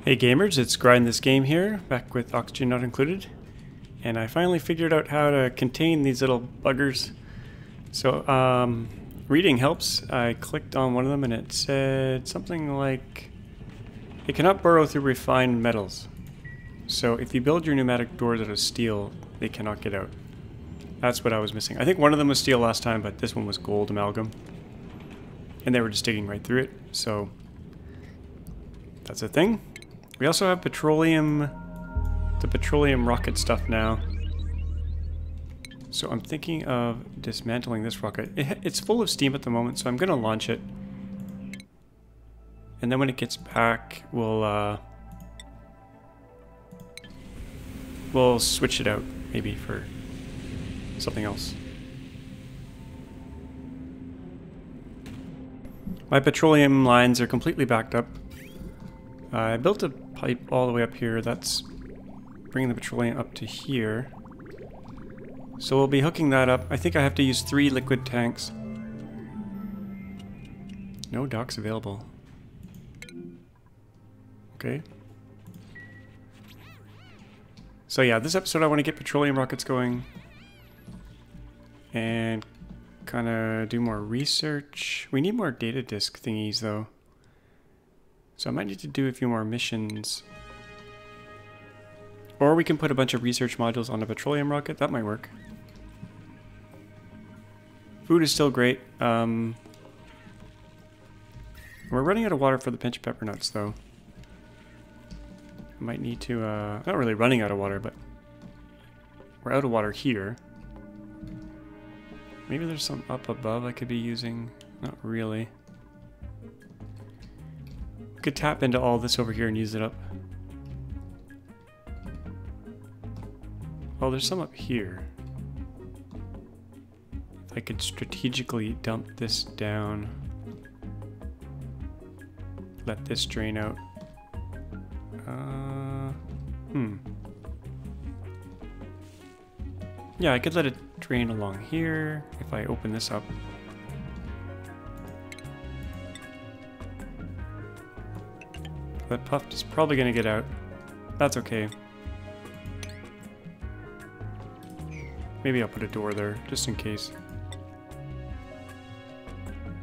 Hey gamers, it's Grind This Game here, back with oxygen not included. And I finally figured out how to contain these little buggers. So, reading helps. I clicked on one of them and it said something like, it cannot burrow through refined metals. So if you build your pneumatic doors out of steel, they cannot get out. That's what I was missing. I think one of them was steel last time, but this one was gold amalgam. And they were just digging right through it, so that's a thing. We also have petroleum, the petroleum rocket stuff now. So I'm thinking of dismantling this rocket. It's full of steam at the moment, so I'm going to launch it. And then when it gets back, we'll switch it out, maybe, for something else. My petroleum lines are completely backed up. I built a pipe all the way up here. That's bringing the petroleum up to here. So we'll be hooking that up. I think I have to use 3 liquid tanks. No docks available. Okay. So yeah, this episode I want to get petroleum rockets going. And kind of do more research. We need more data disk thingies though. So I might need to do a few more missions. Or we can put a bunch of research modules on a petroleum rocket. That might work. Food is still great. We're running out of water for the pinch pepper nuts though. I might need to, not really running out of water, but we're out of water here. Maybe there's some up above I could be using. Not really. Could tap into all this over here and use it up. Oh, there's some up here. I could strategically dump this down. Let this drain out. Yeah, I could let it drain along here if I open this up. That puff is probably going to get out. That's okay. Maybe I'll put a door there, just in case.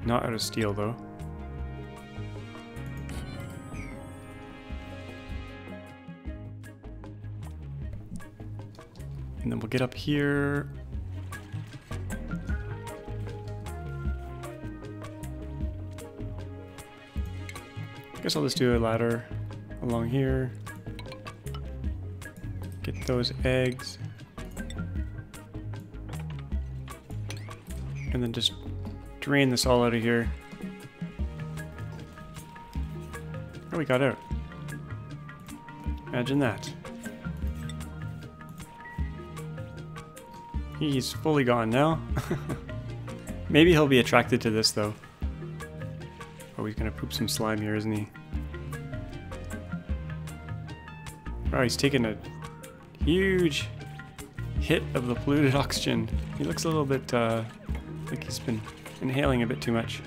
Not out of steel, though. And then we'll get up here. Guess I'll just do a ladder along here. Get those eggs. And then just drain this all out of here. Oh, we got out. Imagine that. He's fully gone now. Maybe he'll be attracted to this though. Oh, he's gonna poop some slime here, isn't he? Oh, he's taking a huge hit of the polluted oxygen. He looks a little bit like he's been inhaling a bit too much.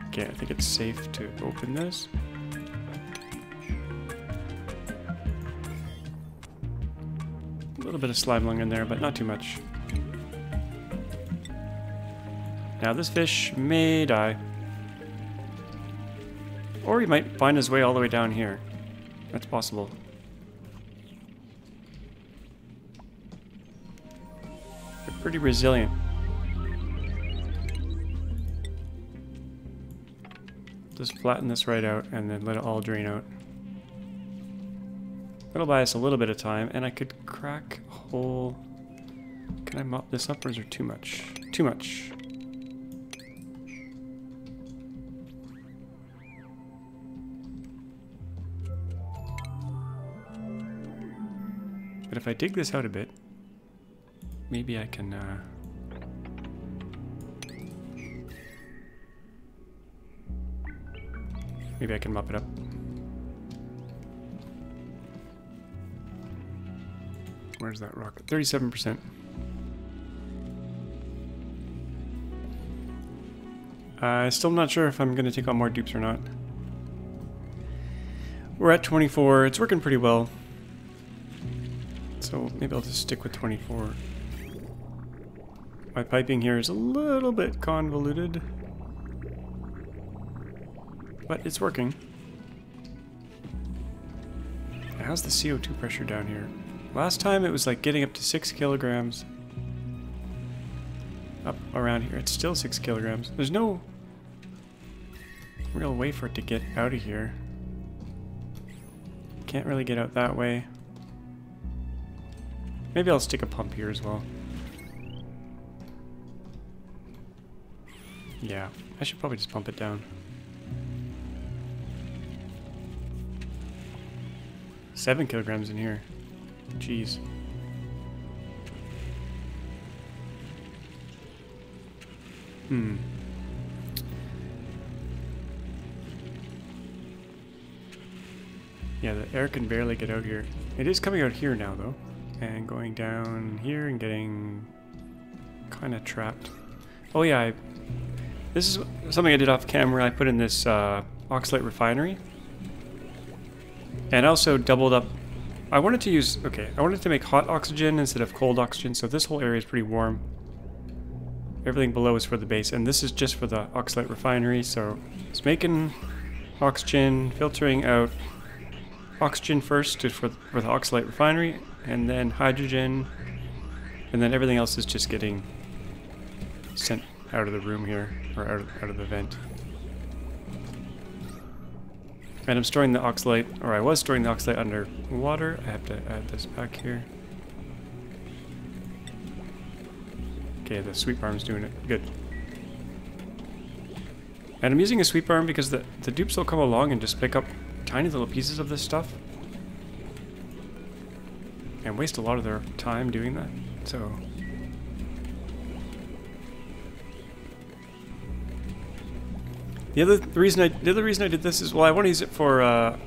Okay, I think it's safe to open this. A little bit of slime lung in there, but not too much. Now this fish may die. Or he might find his way all the way down here. That's possible. They're pretty resilient. Just flatten this right out and then let it all drain out. That'll buy us a little bit of time, and I could crack a hole. Can I mop this up, or is there too much? Too much. But if I dig this out a bit, maybe I can maybe I can mop it up. Where's that rocket? 37%. Still not sure if I'm going to take on more dupes or not. We're at 24. It's working pretty well. So maybe I'll just stick with 24. My piping here is a little bit convoluted, but it's working. How's the CO2 pressure down here? Last time it was like getting up to 6 kilograms. Up around here, it's still 6 kilograms. There's no real way for it to get out of here. Can't really get out that way. Maybe I'll stick a pump here as well. Yeah, I should probably just pump it down. 7 kilograms in here. Jeez. Yeah, the air can barely get out here. It is coming out here now, though. And going down here and getting kind of trapped. Oh yeah, this is something I did off camera. I put in this oxalate refinery. And also doubled up. I wanted to use, I wanted to make hot oxygen instead of cold oxygen, so this whole area is pretty warm. Everything below is for the base, and this is just for the oxalate refinery, so it's making oxygen, filtering out oxygen first for the oxalate refinery, and then hydrogen, and then everything else is just getting sent out of the room here, or out of the vent. And I'm storing the oxalate, or I was storing the oxalate under water. I have to add this back here. Okay, the sweep arm's doing it. Good. And I'm using a sweep arm because the dupes will come along and just pick up tiny little pieces of this stuff. And waste a lot of their time doing that. So... The other reason I did this is, well, I want to use it for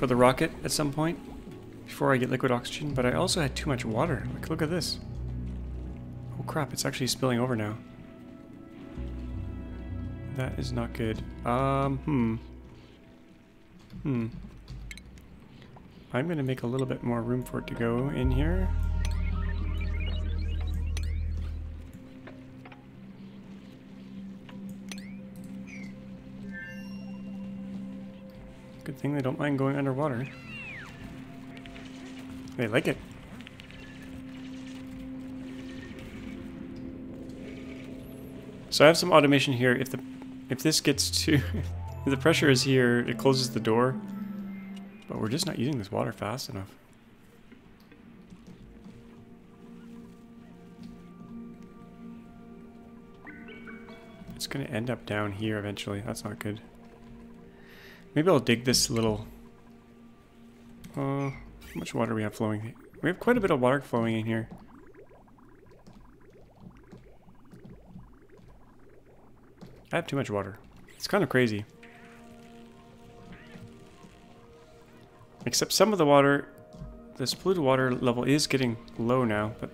the rocket at some point before I get liquid oxygen, but I also had too much water. Like, look at this. Oh crap, it's actually spilling over now. That is not good. I'm gonna make a little bit more room for it to go in here. Good thing they don't mind going underwater. They like it. So I have some automation here. If this gets to if the pressure is here, it closes the door. But we're just not using this water fast enough. It's gonna end up down here eventually. That's not good. Maybe I'll dig this little... how much water we have flowing? We have quite a bit of water flowing in here. I have too much water. It's kind of crazy. Except some of the water, this polluted water level is getting low now, but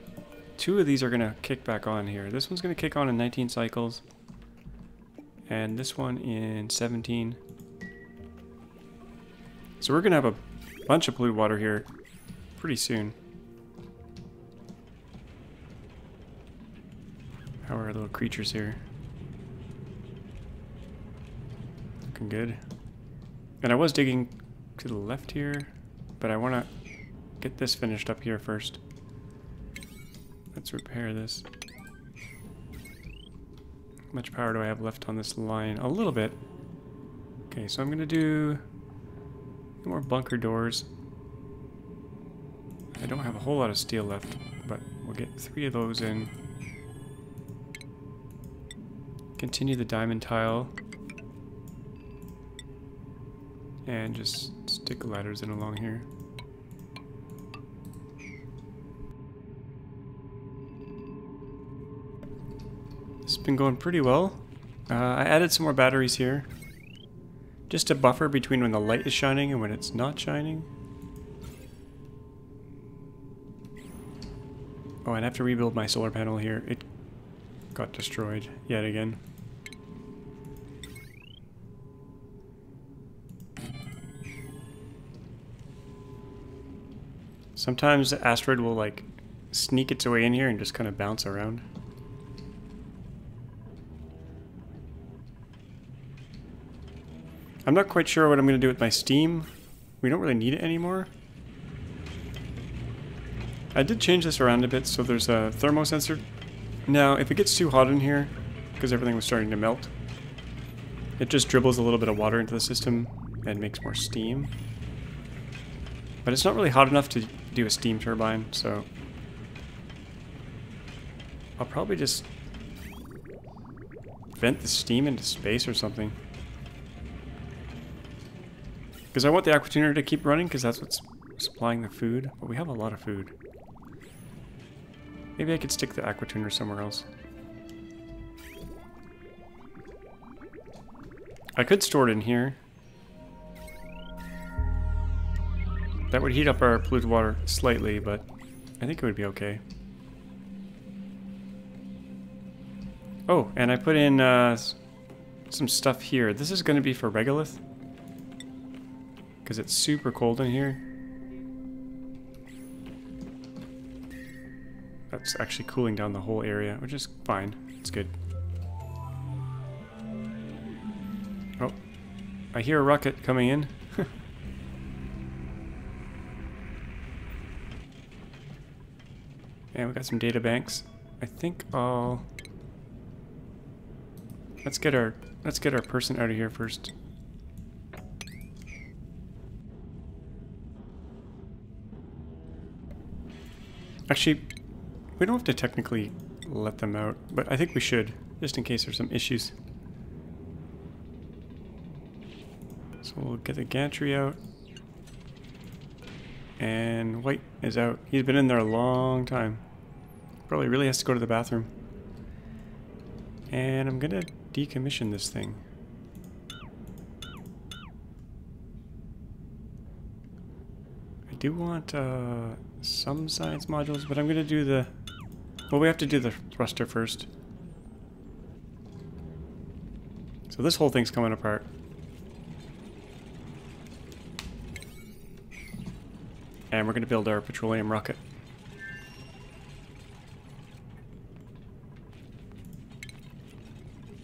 2 of these are going to kick back on here. This one's going to kick on in 19 cycles, and this one in 17. So we're going to have a bunch of polluted water here pretty soon. How are our little creatures here? Looking good. And I was digging to the left here, but I want to get this finished up here first. Let's repair this. How much power do I have left on this line? A little bit. Okay, so I'm going to do more bunker doors. I don't have a whole lot of steel left, but we'll get 3 of those in. Continue the diamond tile. And just stick ladders in along here. This has been going pretty well. I added some more batteries here. Just a buffer between when the light is shining and when it's not shining. Oh, and I have to rebuild my solar panel here. It got destroyed yet again. Sometimes the asteroid will like sneak its way in here and just kind of bounce around. I'm not quite sure what I'm going to do with my steam. We don't really need it anymore. I did change this around a bit, so there's a Thermo Sensor. Now, if it gets too hot in here, because everything was starting to melt, it just dribbles a little bit of water into the system and makes more steam. But it's not really hot enough to do a steam turbine, so I'll probably just vent the steam into space or something. Because I want the aqua tuner to keep running, because that's what's supplying the food. But we have a lot of food. Maybe I could stick the aqua tuner somewhere else. I could store it in here. That would heat up our polluted water slightly, but I think it would be okay. Oh, and I put in some stuff here. This is going to be for regolith, because it's super cold in here. That's actually cooling down the whole area, which is fine. It's good. Oh, I hear a rocket coming in. And we got some data banks. I think I'll... Let's get our person out of here first. Actually, we don't have to technically let them out, but I think we should, just in case there's some issues. So we'll get the gantry out. And White is out. He's been in there a long time. Probably really has to go to the bathroom. And I'm gonna decommission this thing. I do want some science modules, but I'm gonna do the... Well, we have to do the thruster first. So this whole thing's coming apart. And we're gonna build our petroleum rocket.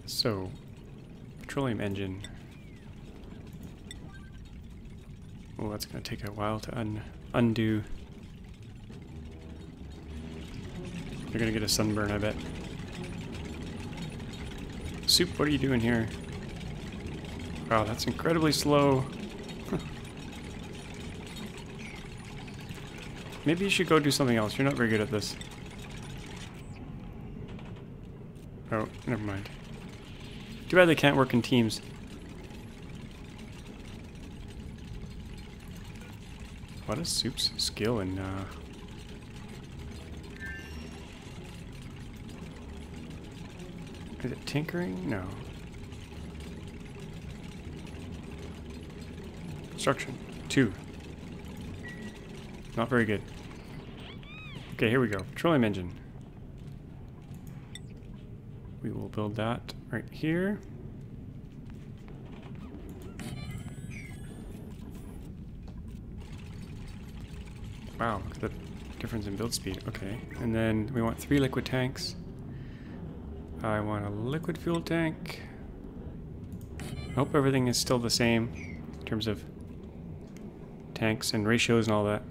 So, petroleum engine. Oh, that's gonna take a while to undo. You're gonna get a sunburn, I bet. Soup, what are you doing here? Wow, that's incredibly slow. Maybe you should go do something else. You're not very good at this. Oh, never mind. Too bad they can't work in teams. What is Soup's skill in, Is it tinkering? No. Construction. 2. Not very good. Okay, here we go. Petroleum engine. We will build that right here. Wow, look at the difference in build speed. Okay, and then we want 3 liquid tanks. I want a liquid fuel tank. I hope everything is still the same in terms of tanks and ratios and all that.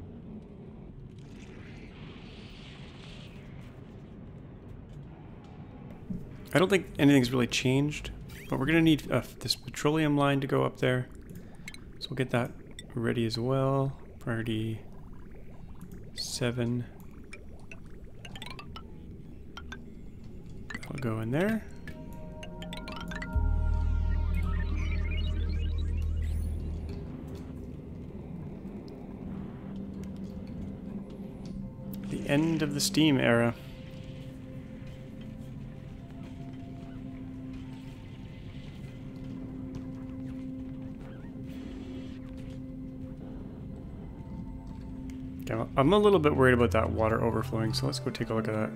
I don't think anything's really changed, but we're going to need this petroleum line to go up there. So we'll get that ready as well. Priority 7. That'll go in there. The end of the steam era. Okay, I'm a little bit worried about that water overflowing, so let's go take a look at that.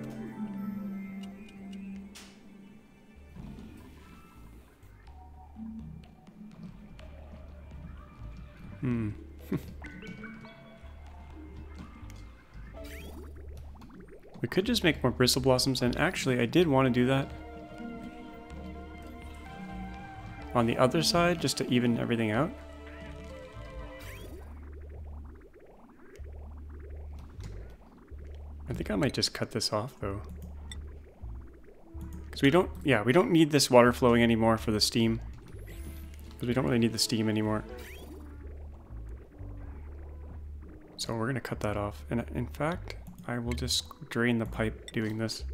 We could just make more bristle blossoms, and actually I did want to do that on the other side just to even everything out. I think I might just cut this off though. Because we don't need this water flowing anymore for the steam. Because we don't really need the steam anymore. So we're going to cut that off. And in fact, I will just drain the pipe doing this.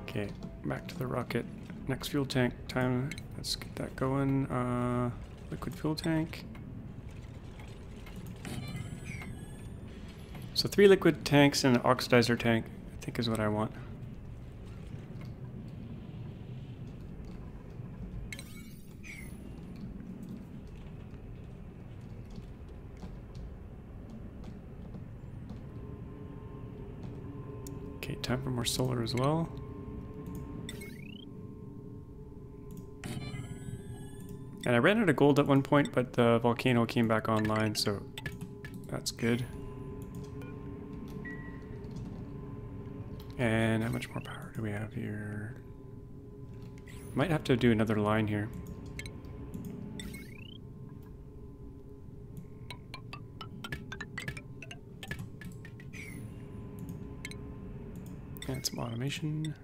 Okay, back to the rocket. Next fuel tank time. Let's get that going. Liquid fuel tank. So 3 liquid tanks and an oxidizer tank, I think is what I want. Okay, time for more solar as well. And I ran out of gold at one point, but the volcano came back online, so that's good. And how much more power do we have here? Might have to do another line here. And some automation.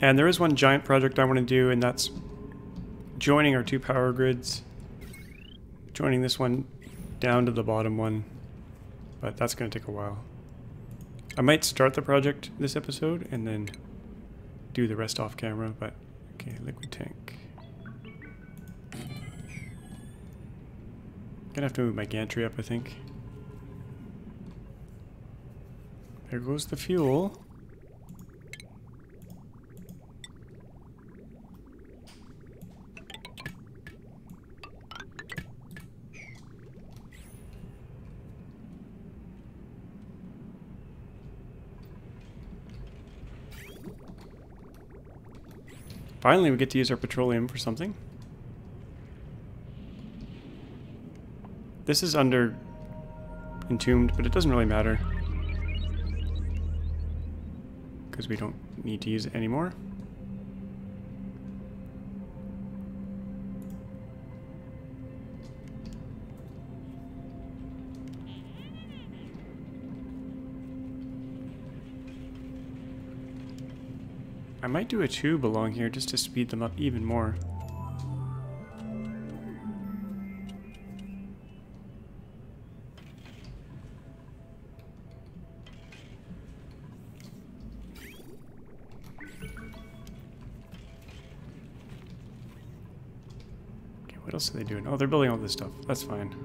And there is one giant project I want to do, and that's joining our 2 power grids. Joining this one down to the bottom one, but that's going to take a while. I might start the project this episode and then do the rest off camera, but okay, liquid tank. Gonna have to move my gantry up, I think. There goes the fuel. Finally, we get to use our petroleum for something. This is under entombed, but it doesn't really matter. Because we don't need to use it anymore. I might do a tube along here just to speed them up even more. Okay, what else are they doing? Oh, they're building all this stuff. That's fine.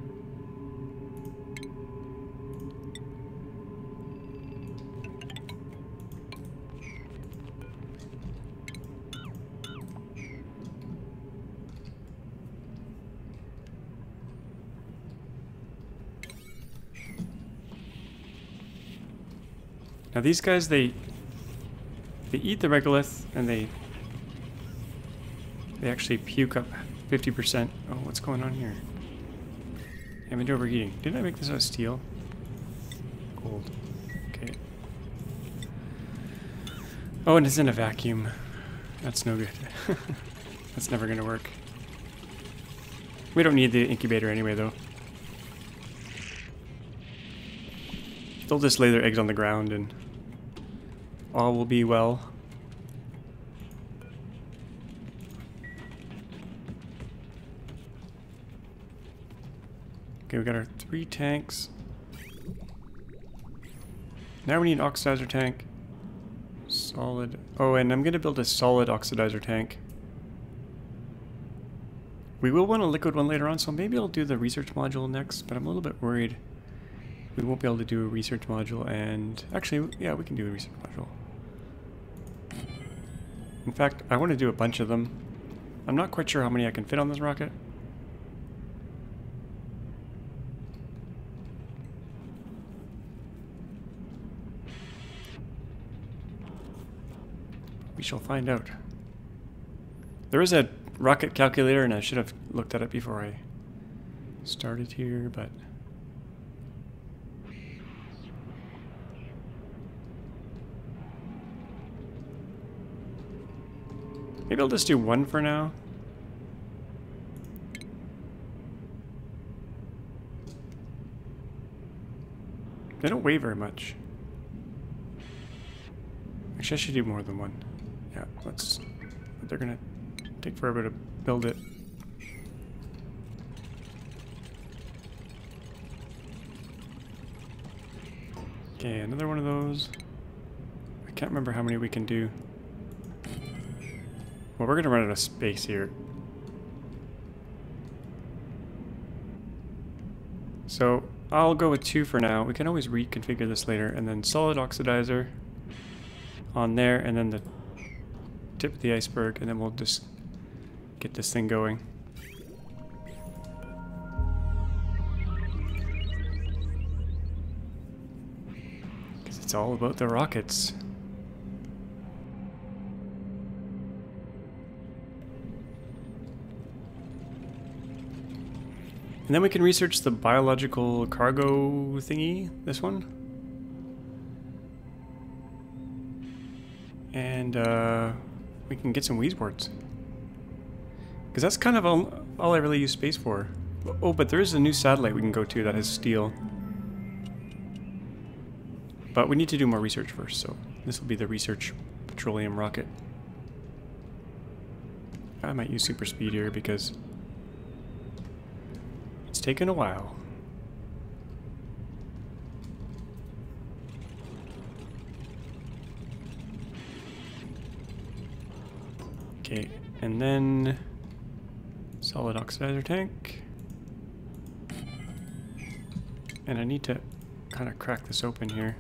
Now these guys, they eat the regolith and they actually puke up 50%. Oh, what's going on here? Damage overheating. Didn't I make this out of steel? Gold. Okay. Oh, and it's in a vacuum. That's no good. That's never gonna work. We don't need the incubator anyway, though. They'll just lay their eggs on the ground and all will be well. Okay, we got our 3 tanks. Now we need an oxidizer tank. Solid. Oh, and I'm going to build a solid oxidizer tank. We will want a liquid one later on, so maybe I'll do the research module next, but I'm a little bit worried we won't be able to do a research module, and actually, yeah, we can do a research module. In fact, I want to do a bunch of them. I'm not quite sure how many I can fit on this rocket. We shall find out. There is a rocket calculator, and I should have looked at it before I started here, but... maybe I'll just do one for now. They don't weigh very much. Actually, I should do more than one. Yeah, let's... they're gonna take forever to build it. Okay, another one of those. I can't remember how many we can do. Well, we're gonna run out of space here. So, I'll go with 2 for now. We can always reconfigure this later. And then solid oxidizer on there, and then the tip of the iceberg, and then we'll just get this thing going. Because it's all about the rockets. And then we can research the biological cargo thingy, this one. And we can get some wheeze boards. Because that's kind of all I really use space for. Oh, but there is a new satellite we can go to that has steel. But we need to do more research first, so this will be the research petroleum rocket. I might use super speed here because it's taken a while. Okay, and then solid oxidizer tank. And I need to kind of crack this open here.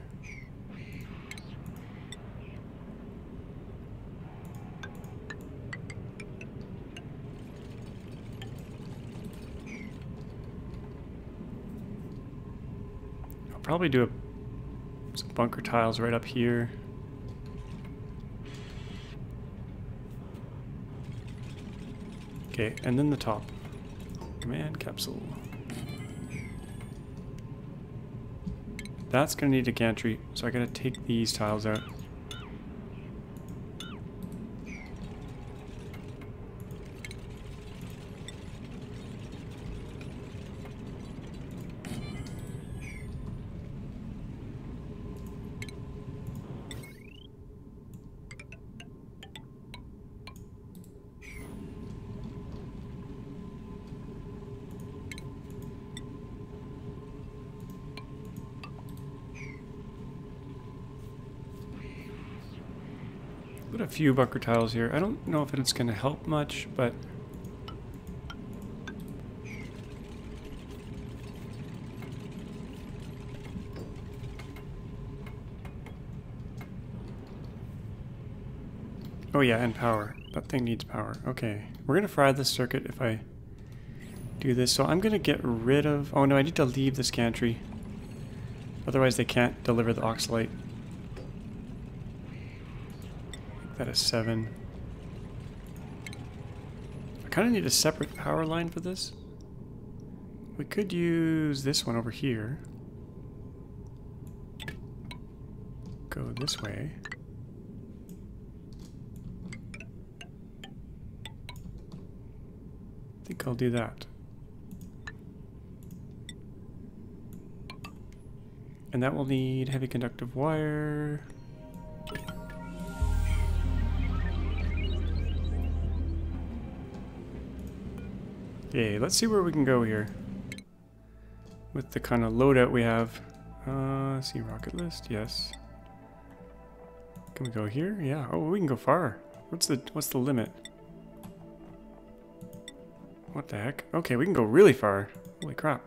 I'll probably do some bunker tiles right up here. Okay, and then the top. Command capsule. That's gonna need a gantry, so I gotta take these tiles out. Put a few bunker tiles here. I don't know if it's going to help much, but oh yeah, and power. That thing needs power. Okay, we're going to fry this circuit if I do this. So I'm going to get rid of... oh no, I need to leave this gantry. Otherwise they can't deliver the oxalate. That is 7. I kind of need a separate power line for this. We could use this one over here. Go this way. I think I'll do that. And that will need heavy conductive wire. Okay, let's see where we can go here. With the kind of loadout we have. Let's see, rocket list, yes. Can we go here? Yeah. Oh, we can go far. What's the limit? What the heck? Okay, we can go really far. Holy crap.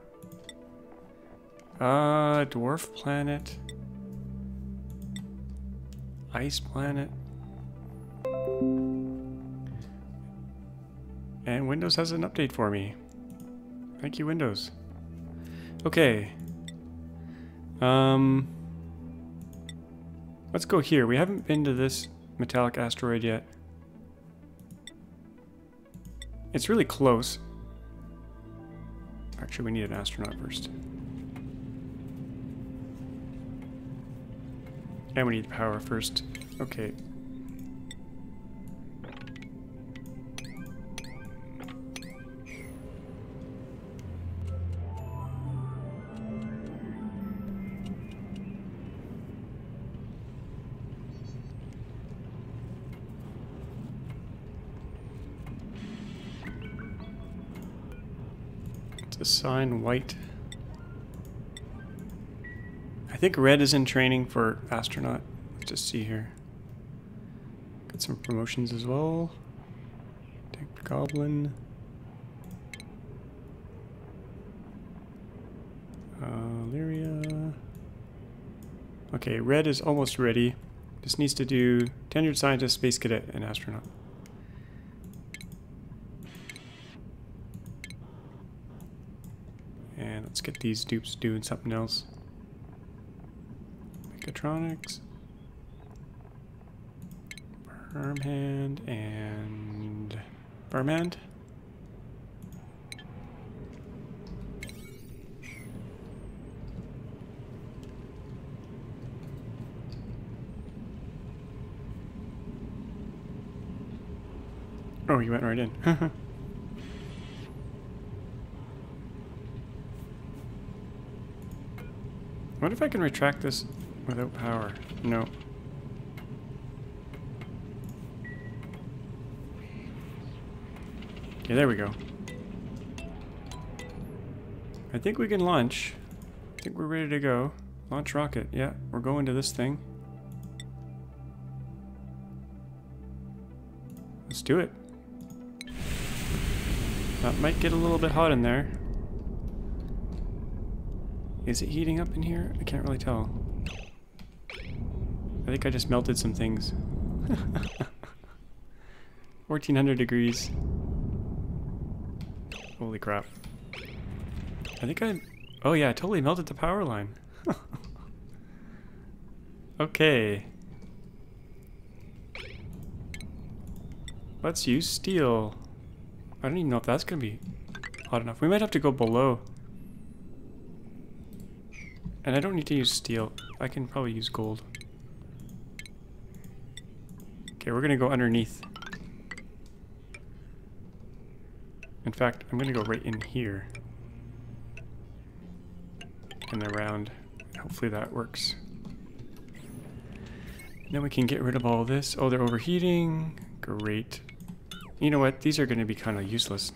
Dwarf planet. Ice planet. Windows has an update for me. Thank you, Windows. Okay. Let's go here. We haven't been to this metallic asteroid yet. It's really close. Actually, we need an astronaut first. And we need power first. Okay. Assign white. I think red is in training for astronaut. Let's just see here. Got some promotions as well. Tank goblin. Lyria. Okay, red is almost ready. Just needs to do tenured scientist, space cadet, and astronaut. And let's get these dupes doing something else. Mechatronics. Farmhand and farmhand. Oh, you went right in. What if I can retract this without power? No. Okay, there we go. I think we can launch. I think we're ready to go. Launch rocket. Yeah, we're going to this thing. Let's do it. That might get a little bit hot in there. Is it heating up in here? I can't really tell. I think I just melted some things. 1400 degrees. Holy crap. I think I... Oh yeah, I totally melted the power line. Okay. Let's use steel. I don't even know if that's going to be hot enough. We might have to go below. And I don't need to use steel. I can probably use gold. Okay, we're going to go underneath. In fact, I'm going to go right in here. And around. Hopefully that works. And then we can get rid of all this. Oh, they're overheating. Great. You know what? These are going to be kind of useless.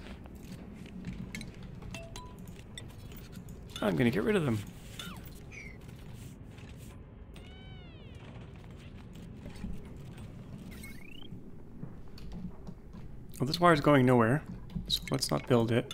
I'm going to get rid of them. Well, this wire's going nowhere, so let's not build it.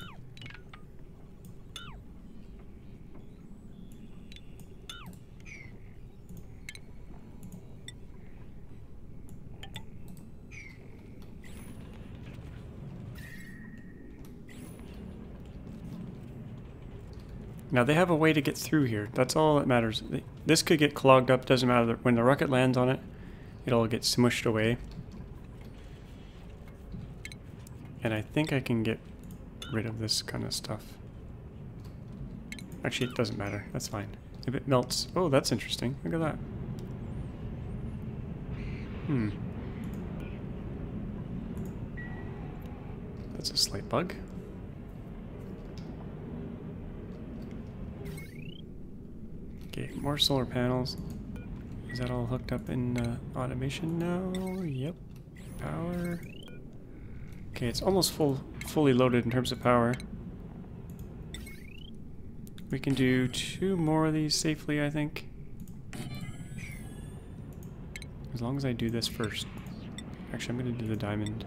Now they have a way to get through here. That's all that matters. This could get clogged up, doesn't matter. When the rocket lands on it, it'll get smushed away. And I think I can get rid of this kind of stuff. Actually, it doesn't matter. That's fine. If it melts... Oh, that's interesting. Look at that. That's a slight bug. Okay, more solar panels. Is that all hooked up in automation now? Yep. Power... Okay, it's almost fully loaded in terms of power. We can do 2 more of these safely, I think. As long as I do this first. Actually, I'm going to do the diamond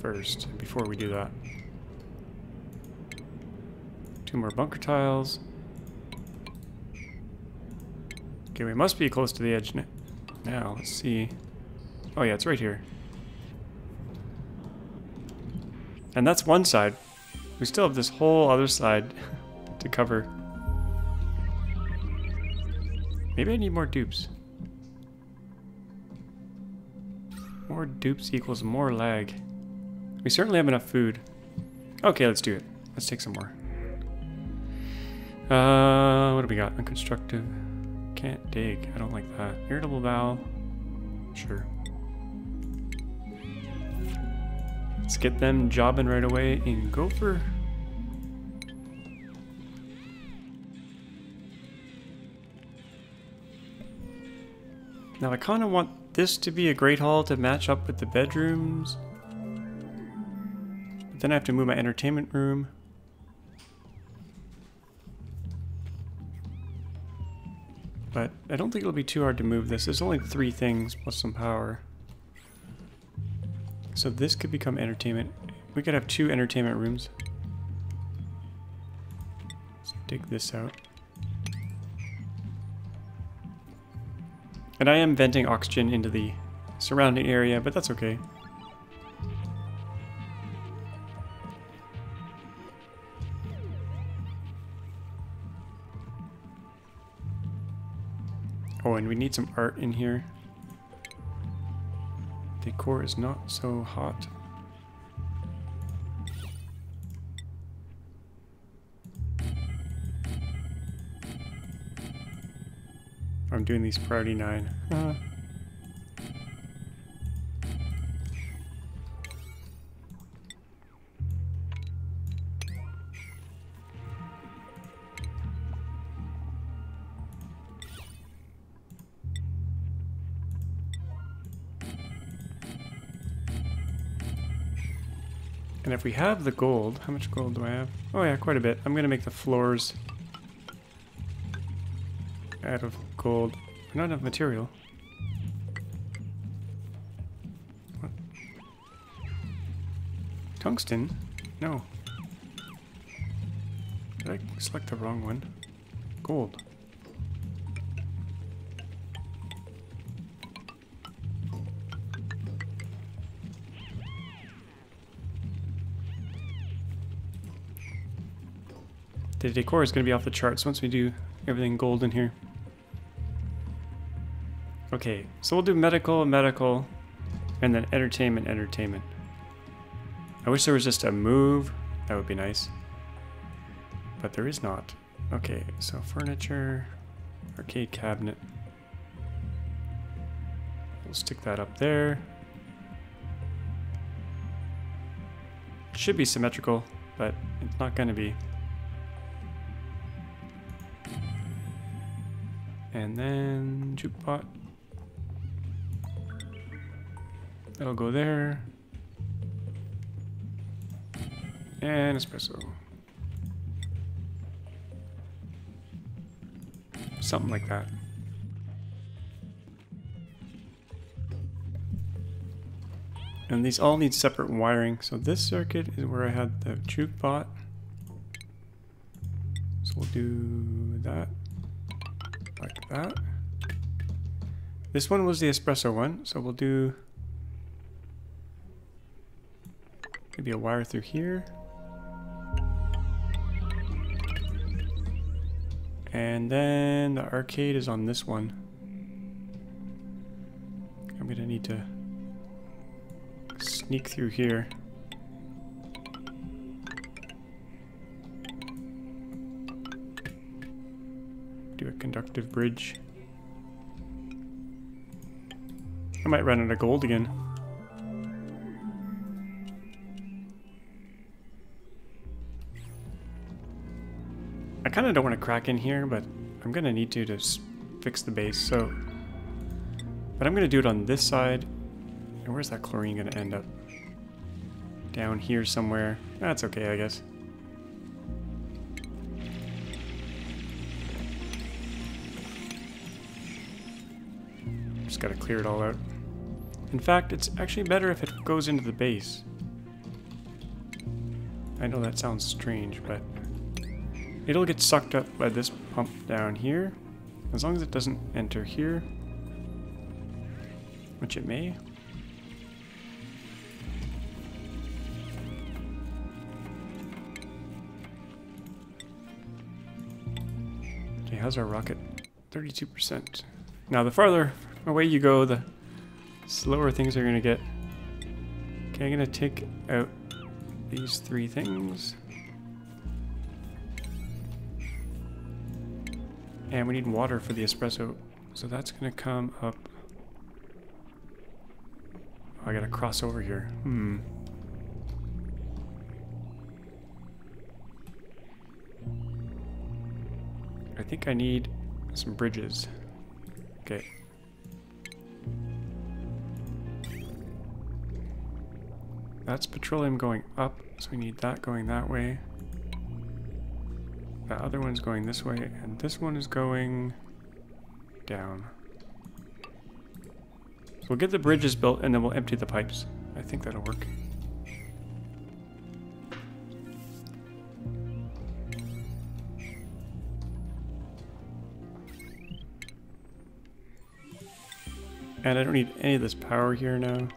first, before we do that. 2 more bunker tiles. Okay, we must be close to the edge now. Let's see. Oh yeah, it's right here. And that's one side. We still have this whole other side to cover. Maybe I need more dupes. More dupes equals more lag. We certainly have enough food. Okay, let's do it. Let's take some more. What do we got? Unconstructive. Can't dig. I don't like that. Irritable bowel. Sure. Let's get them jobbing right away in gopher. Now I kind of want this to be a great hall to match up with the bedrooms. But then I have to move my entertainment room. But I don't think it'll be too hard to move this. There's only 3 things plus some power. So this could become entertainment. We could have 2 entertainment rooms. Let's dig this out. And I am venting oxygen into the surrounding area, but that's okay. Oh, and we need some art in here. Decor is not so hot. I'm doing these priority 9. And if we have the gold, how much gold do I have? Oh yeah, quite a bit. I'm gonna make the floors out of gold. Not enough material. What? Tungsten? No. Did I select the wrong one? Gold. The decor is going to be off the charts once we do everything gold in here. Okay, so we'll do medical, and then entertainment. I wish there was just a move. That would be nice. But there is not. Okay, so furniture, arcade cabinet. We'll stick that up there. It should be symmetrical, but it's not going to be. And then jukebot. That'll go there. And espresso. Something like that. And these all need separate wiring. So this circuit is where I had the jukebot. So we'll do that. Like that. This one was the espresso one, so we'll do maybe a wire through here. And then the arcade is on this one. I'm gonna need to sneak through here. Do a conductive bridge. I might run out of gold again. I kind of don't want to crack in here, but I'm going to need to fix the base, so... But I'm going to do it on this side. And where's that chlorine going to end up? Down here somewhere. That's okay, I guess. Just got to clear it all out. In fact, it's actually better if it goes into the base. I know that sounds strange, but... It'll get sucked up by this pump down here, as long as it doesn't enter here, which it may. Okay, how's our rocket? 32%. Now the farther away you go, the slower things are gonna get. Okay, I'm gonna take out these 3 things. And we need water for the espresso. So that's gonna come up. Oh, I gotta cross over here. I think I need some bridges. Okay. That's petroleum going up, so we need that going that way. The other one's going this way, and this one is going down. So we'll get the bridges built, and then we'll empty the pipes. I think that'll work. And I don't need any of this power here now.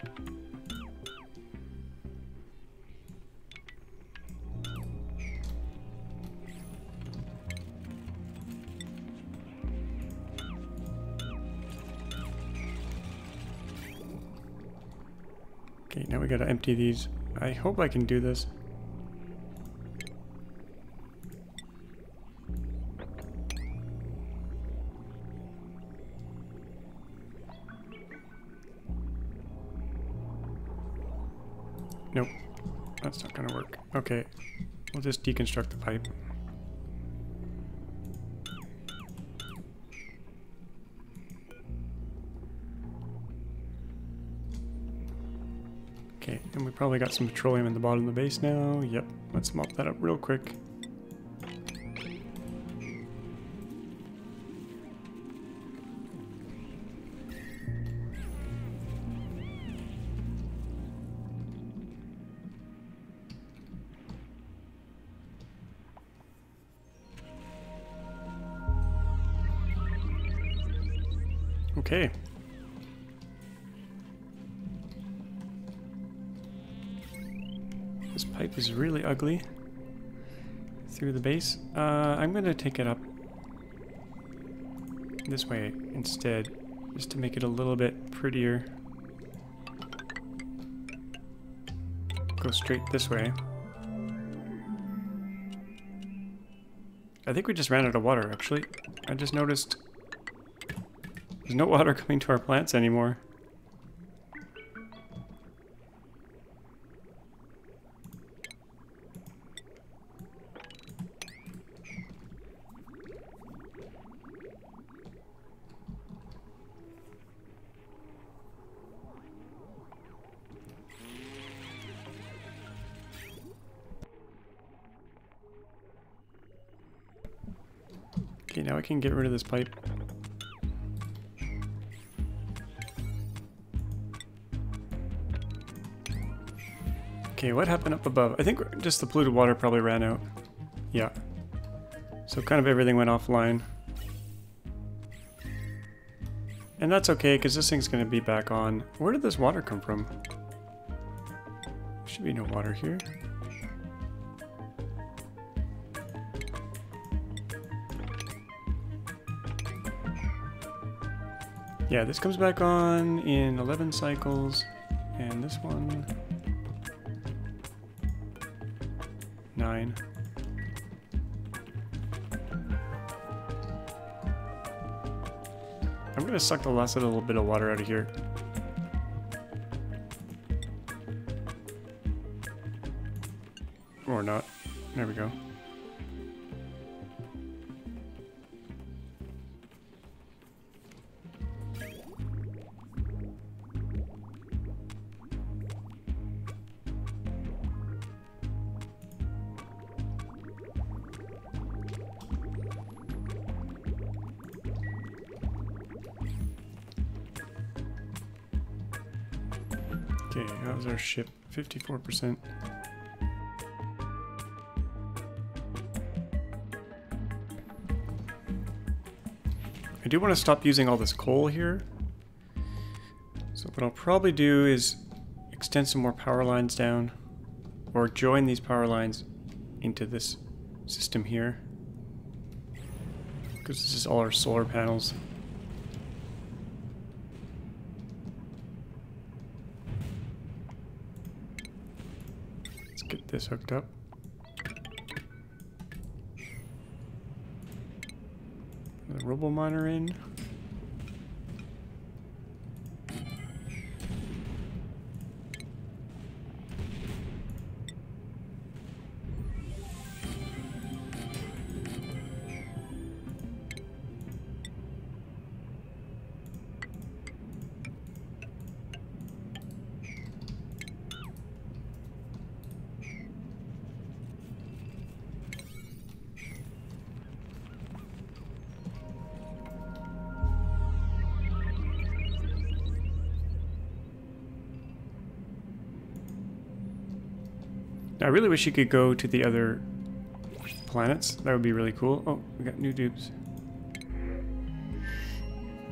Okay, now we gotta empty these. I hope I can do this. Nope, that's not gonna work. Okay, we'll just deconstruct the pipe. Okay, and we probably got some petroleum in the bottom of the base now. Yep, let's mop that up real quick. Okay. This pipe is really ugly through the base. I'm going to take it up this way instead, just to make it a little bit prettier. Go straight this way. I think we just ran out of water, actually. I just noticed there's no water coming to our plants anymore. Okay, now I can get rid of this pipe. Okay, what happened up above? I think just the polluted water probably ran out. Yeah. So kind of everything went offline. And that's okay, because this thing's going to be back on. Where did this water come from? There should be no water here. Yeah, this comes back on in 11 cycles. And this one... 9. I'm gonna suck the last little bit of water out of here. Or not. There we go. Okay, how's our ship? 54%. I do want to stop using all this coal here. So what I'll probably do is extend some more power lines down, or join these power lines into this system here. because this is all our solar panels. Let's get this hooked up. The robo miner in. I really wish you could go to the other planets. That would be really cool. Oh, we got new dupes.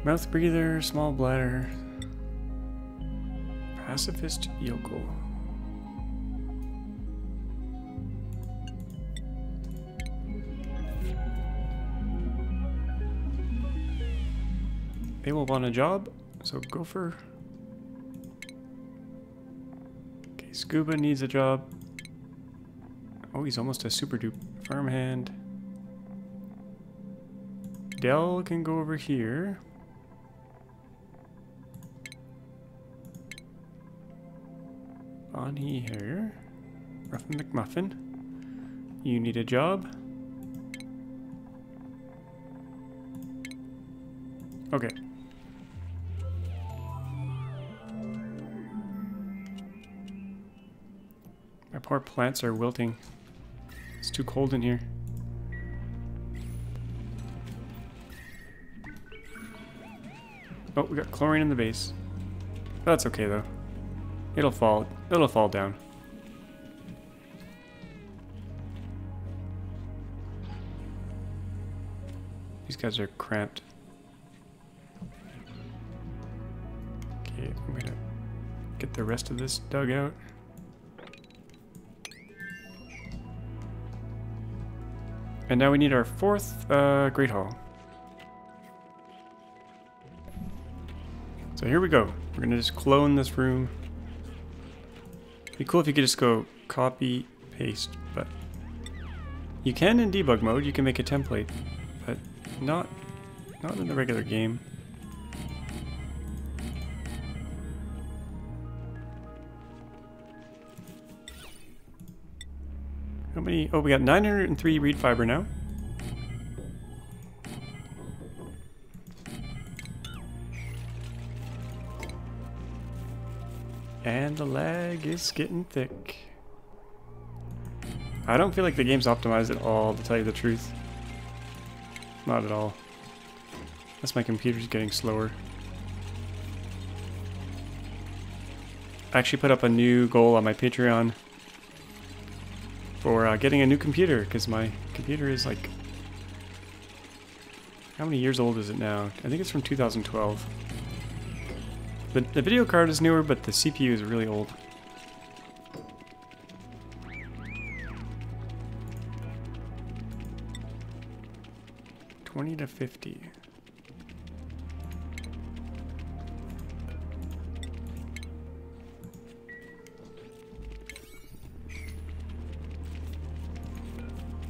Mouth breather, small bladder. Pacifist yokel. They will want a job, so gopher. Okay, scuba needs a job. Oh, he's almost a super dupe. Farmhand. Dell can go over here. Bonnie here. Ruffin McMuffin. You need a job. Okay. My poor plants are wilting. It's too cold in here. Oh, we got chlorine in the base. That's okay though. It'll fall down. These guys are cramped. Okay, I'm gonna get the rest of this dug out. And now we need our fourth Great Hall. So here we go. We're gonna just clone this room. It'd be cool if you could just go copy, paste, but you can in debug mode. You can make a template, but not in the regular game. How many? Oh, we got 903 reed fiber now. And the lag is getting thick. I don't feel like the game's optimized at all, to tell you the truth. Not at all. That's my computer's getting slower. I actually put up a new goal on my Patreon for getting a new computer, because my computer is like... How many years old is it now? I think it's from 2012. The video card is newer, but the CPU is really old. $20 to $50.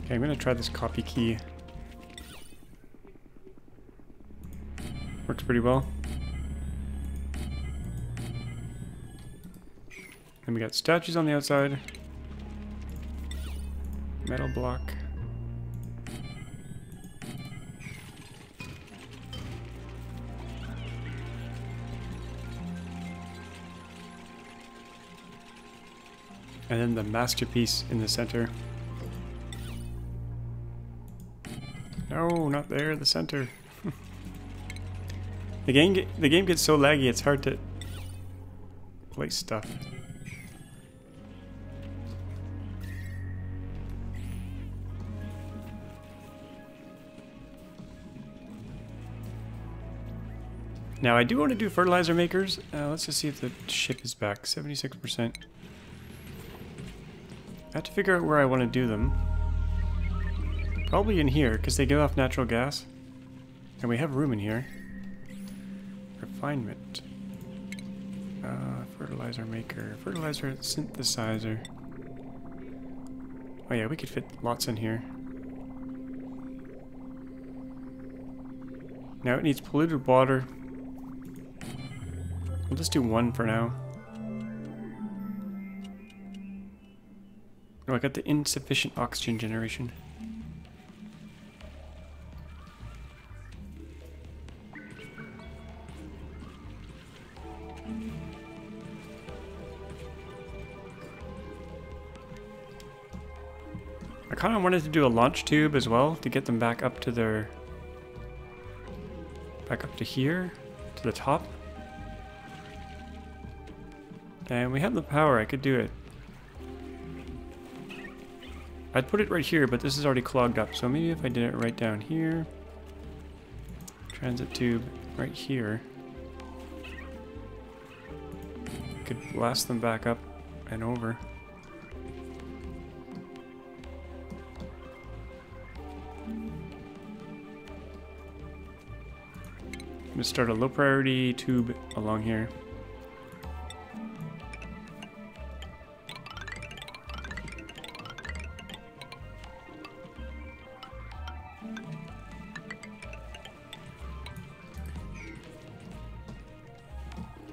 Okay, I'm gonna try this copy key. Works pretty well. And we got statues on the outside. Metal block. And then the masterpiece in the center. No, not there, the center. The game gets so laggy, it's hard to place stuff. Now, I do want to do fertilizer makers. Let's just see if the ship is back. 76%. I have to figure out where I want to do them. Probably in here, because they give off natural gas. And we have room in here. Refinement. Fertilizer maker. Fertilizer synthesizer. Oh yeah, we could fit lots in here. Now it needs polluted water. We'll just do one for now. Oh, I got the insufficient oxygen generation. I kind of wanted to do a launch tube as well to get them back up to their... back up to here, to the top. And we have the power, I could do it. I'd put it right here, but this is already clogged up, so maybe if I did it right down here. Transit tube right here. Could blast them back up and over. I'm gonna start a low priority tube along here.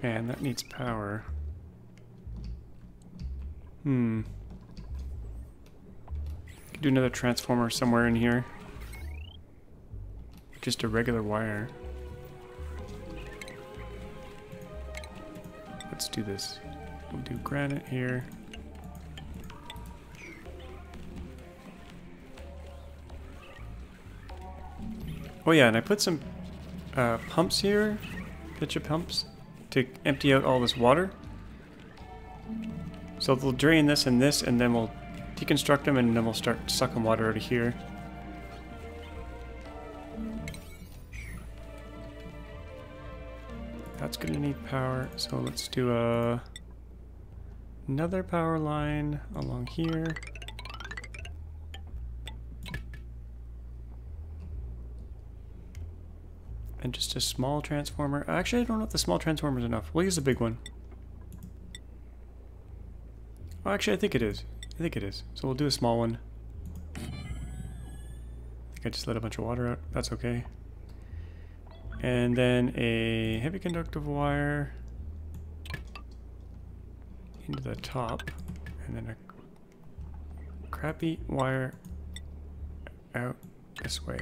And that needs power. Could do another transformer somewhere in here. Just a regular wire. Let's do this. We'll do granite here. Oh yeah, and I put some pumps here, pitcher pumps, to empty out all this water. So they'll drain this, and then we'll deconstruct them, and then we'll start sucking water out of here. That's gonna need power, so let's do another power line along here. And just a small transformer. Actually, I don't know if the small transformer is enough. We'll use a big one. Oh, actually, I think it is. I think it is. So we'll do a small one. I think I just let a bunch of water out. That's okay. And then a heavy conductive wire into the top. And then a crappy wire out this way.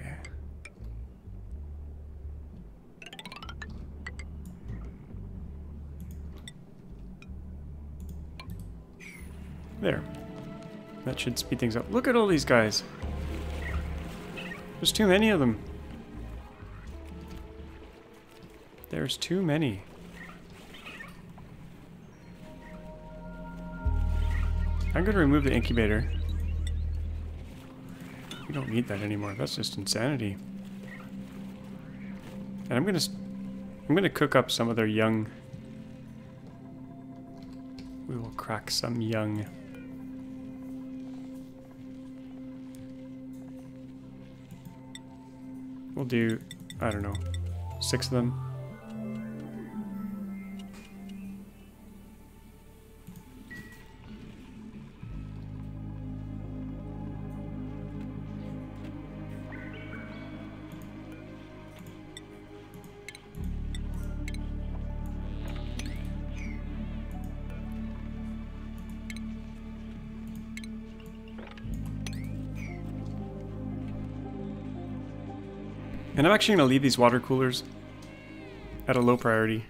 There. That should speed things up. Look at all these guys. There's too many of them. There's too many. I'm going to remove the incubator. We don't need that anymore. That's just insanity. And I'm going to cook up some of their young. We will crack some young. We'll do, I don't know, 6 of them. And I'm actually going to leave these water coolers at a low priority.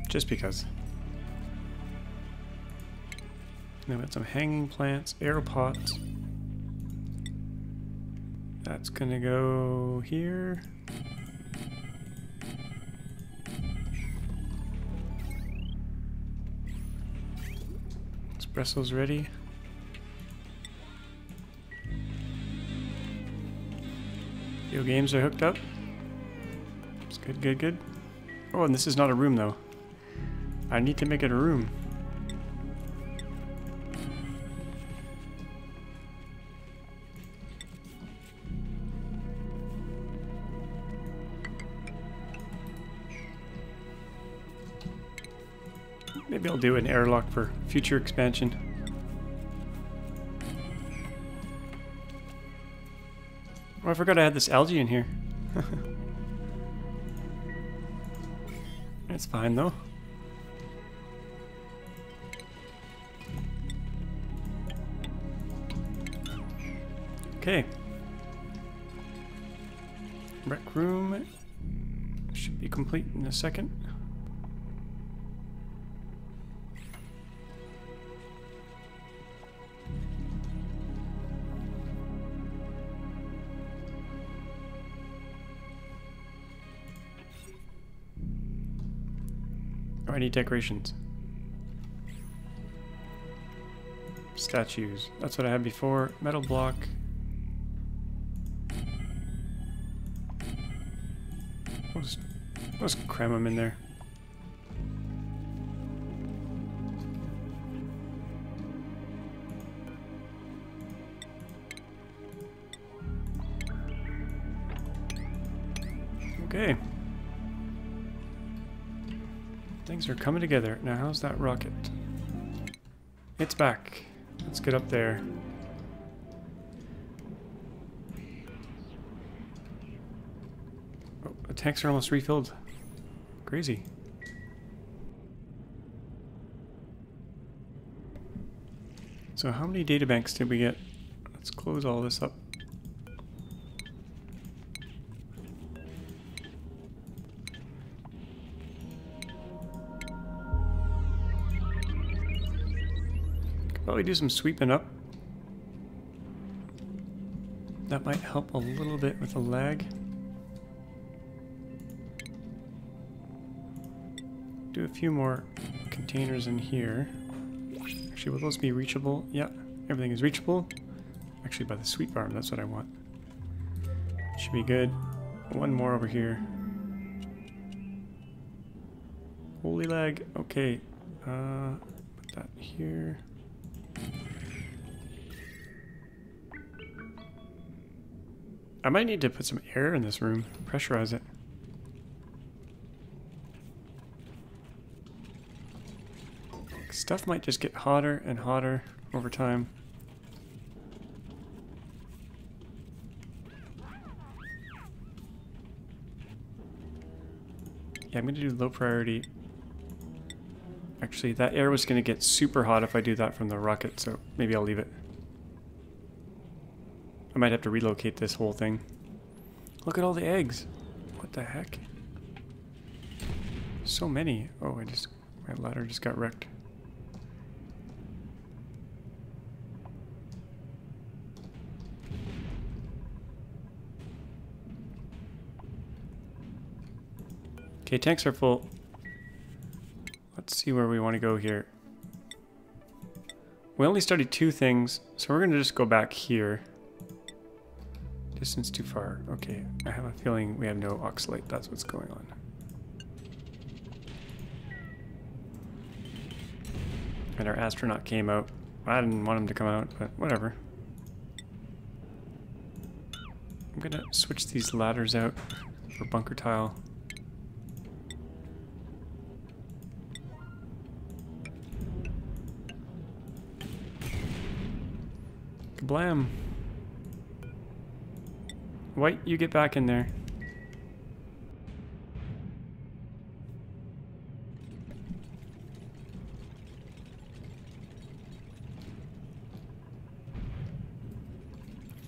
Just because. Then we got some hanging plants, air pots. That's going to go here. Espresso's ready. Video games are hooked up. It's good, good, good. Oh, and this is not a room though. I need to make it a room. Maybe I'll do an airlock for future expansion. Oh, I forgot I had this algae in here. It's fine though. Okay. Rec room should be complete in a second. Oh, I need decorations. Statues. That's what I had before. Metal block. Let's cram them in there. Okay. Things are coming together. Now how's that rocket? It's back. Let's get up there. Oh, the tanks are almost refilled. Crazy. So how many data banks did we get? Let's close all this up. Could probably do some sweeping up. That might help a little bit with the lag. Do a few more containers in here. Actually, will those be reachable? Yeah, everything is reachable. Actually, by the sweep arm, that's what I want. Should be good. One more over here. Holy lag. Okay. Put that here. I might need to put some air in this room. Pressurize it. Stuff might just get hotter and hotter over time. Yeah, I'm going to do low priority. Actually, that air was going to get super hot if I do that from the rocket, so maybe I'll leave it. I might have to relocate this whole thing. Look at all the eggs. What the heck? So many. Oh, my ladder just got wrecked. Okay, tanks are full. Let's see where we want to go here. We only studied 2 things, so we're going to just go back here. Distance too far. Okay, I have a feeling we have no oxalate. That's what's going on. And our astronaut came out. I didn't want him to come out, but whatever. I'm going to switch these ladders out for bunker tile. Kablam! White, you get back in there.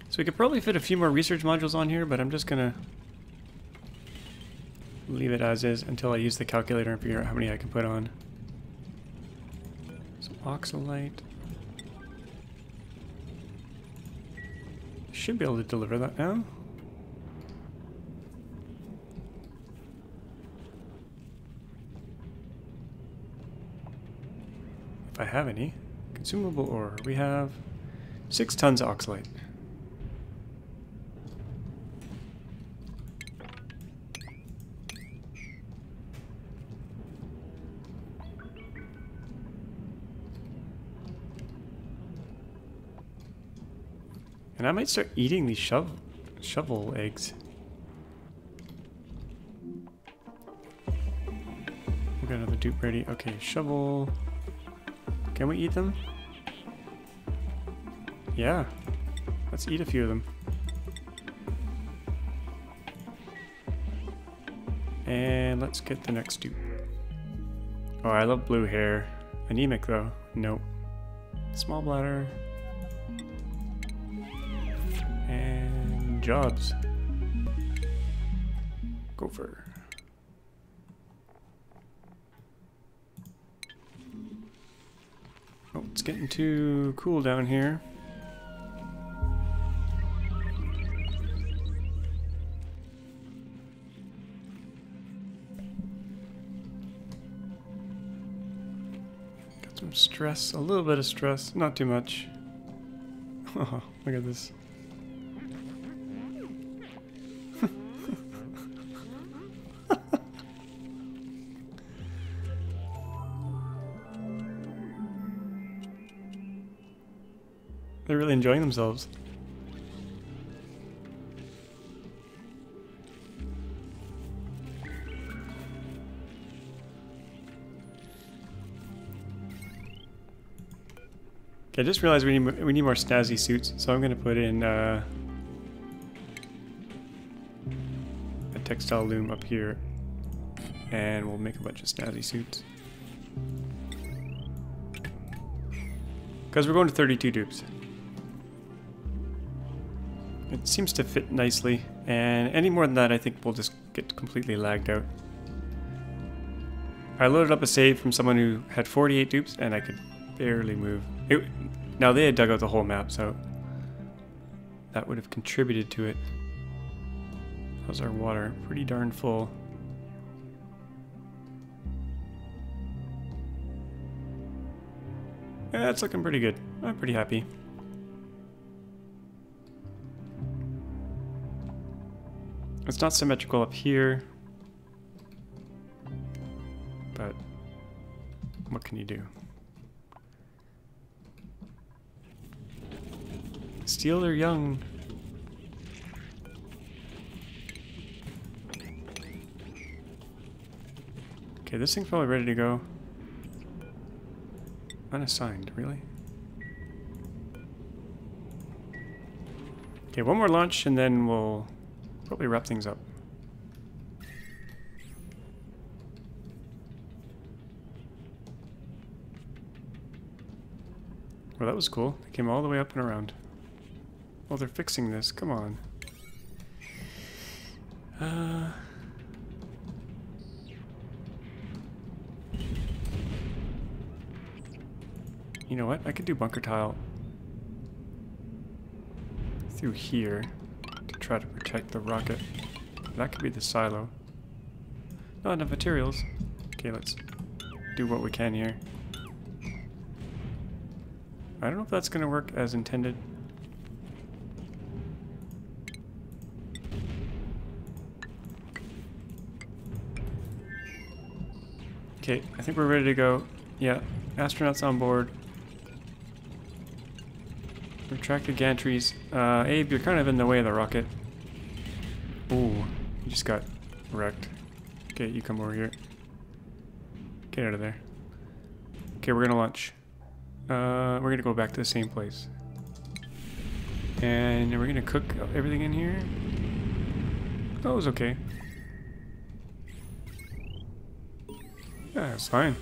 So we could probably fit a few more research modules on here, but I'm just gonna leave it as is until I use the calculator and figure out how many I can put on. So oxalate. Should be able to deliver that now. If I have any. Consumable ore. We have 6 tons of oxalate. And I might start eating these shovel eggs. We got another dupe ready. Okay, shovel. Can we eat them? Yeah. Let's eat a few of them. And let's get the next dupe. Oh, I love blue hair. Anemic though. Nope. Small bladder. And jobs. Gopher. Oh, it's getting too cool down here. Got some stress, a little bit of stress, not too much. Oh, look at this. They're really enjoying themselves. Okay, I just realized we need more snazzy suits, so I'm gonna put in a textile loom up here, and we'll make a bunch of snazzy suits. Because we're going to 32 dupes. It seems to fit nicely, and any more than that I think we'll just get completely lagged out. I loaded up a save from someone who had 48 dupes and I could barely move. Now they had dug out the whole map, so that would have contributed to it. How's our water? Pretty darn full. Yeah, it's looking pretty good. I'm pretty happy. It's not symmetrical up here, but what can you do? Steal their young. Okay, this thing's probably ready to go. Unassigned, really? Okay, one more launch and then we'll probably wrap things up. Well, that was cool. They came all the way up and around. Oh, they're fixing this. Come on. You know what? I could do bunker tile through here to try to protect the rocket. That could be the silo. Not enough materials. Okay, let's do what we can here. I don't know if that's going to work as intended. Okay, I think we're ready to go. Yeah, astronauts on board. Retract the gantries. Abe, you're kind of in the way of the rocket. Ooh, you just got wrecked. Okay, you come over here. Get out of there. Okay, we're gonna launch. We're gonna go back to the same place. And we're gonna cook everything in here. That was okay. Yeah, it's fine.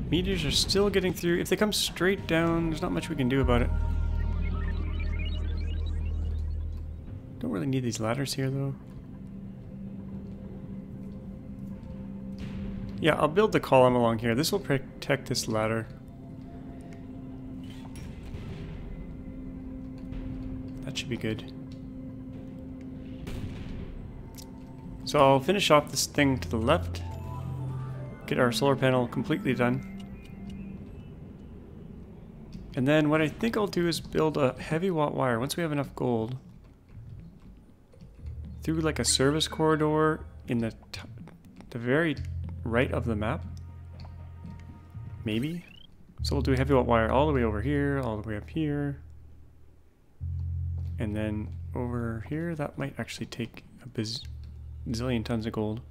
Meteors are still getting through. If they come straight down, there's not much we can do about it. Don't really need these ladders here, though. Yeah, I'll build the column along here. This will protect this ladder. That should be good. So I'll finish off this thing to the left. Get our solar panel completely done. And then what I think I'll do is build a heavy watt wire once we have enough gold through like a service corridor in the very right of the map. Maybe. So we'll do a heavy watt wire all the way over here, all the way up here. And then over here, that might actually take a bazillion tons of gold.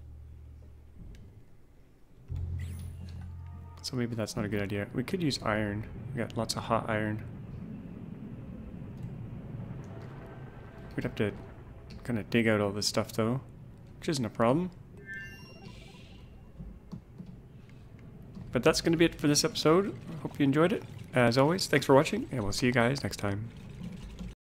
So maybe that's not a good idea. We could use iron. We got lots of hot iron. We'd have to kind of dig out all this stuff though, which isn't a problem. But that's going to be it for this episode. Hope you enjoyed it. As always, thanks for watching, and we'll see you guys next time.